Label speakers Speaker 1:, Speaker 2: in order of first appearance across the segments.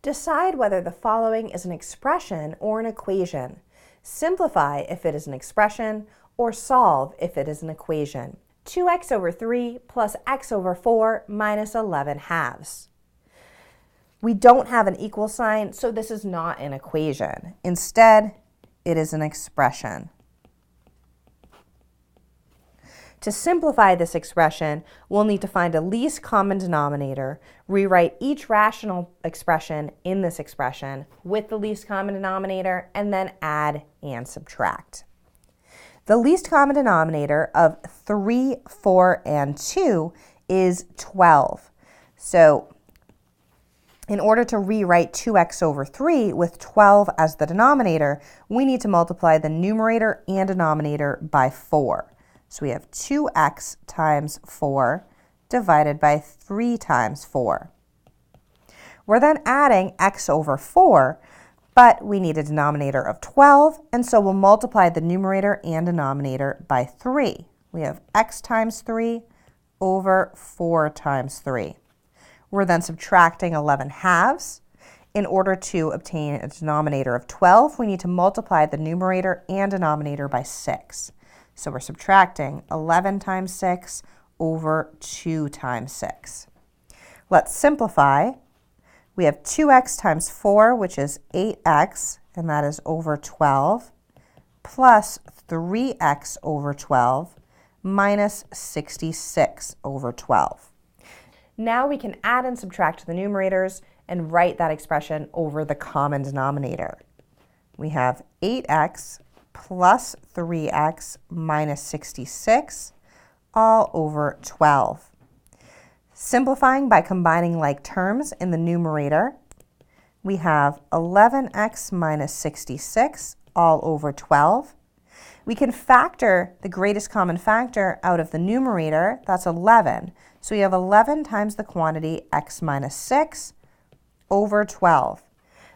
Speaker 1: Decide whether the following is an expression or an equation. Simplify if it is an expression, or solve if it is an equation. 2x over 3 plus x over 4 minus 11 halves. We don't have an equal sign, so this is not an equation. Instead, it is an expression. To simplify this expression, we'll need to find a least common denominator, rewrite each rational expression in this expression with the least common denominator, and then add and subtract. The least common denominator of 3, 4, and 2 is 12. So in order to rewrite 2x over 3 with 12 as the denominator, we need to multiply the numerator and denominator by 4. So we have 2x times 4 divided by 3 times 4. We're then adding x over 4, but we need a denominator of 12, and so we'll multiply the numerator and denominator by 3. We have x times 3 over 4 times 3. We're then subtracting 11 halves. In order to obtain a denominator of 12, we need to multiply the numerator and denominator by 6. So we're subtracting 11 times 6 over 2 times 6. Let's simplify. We have 2x times 4, which is 8x, and that is over 12, plus 3x over 12, minus 66 over 12. Now we can add and subtract the numerators and write that expression over the common denominator. We have 8x plus 3x minus 66 all over 12. Simplifying by combining like terms in the numerator, we have 11x minus 66 all over 12. We can factor the greatest common factor out of the numerator, that's 11. So we have 11 times the quantity x minus 6 over 12.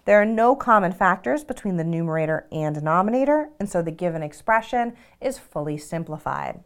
Speaker 1: There are no common factors between the numerator and denominator, and so the given expression is fully simplified.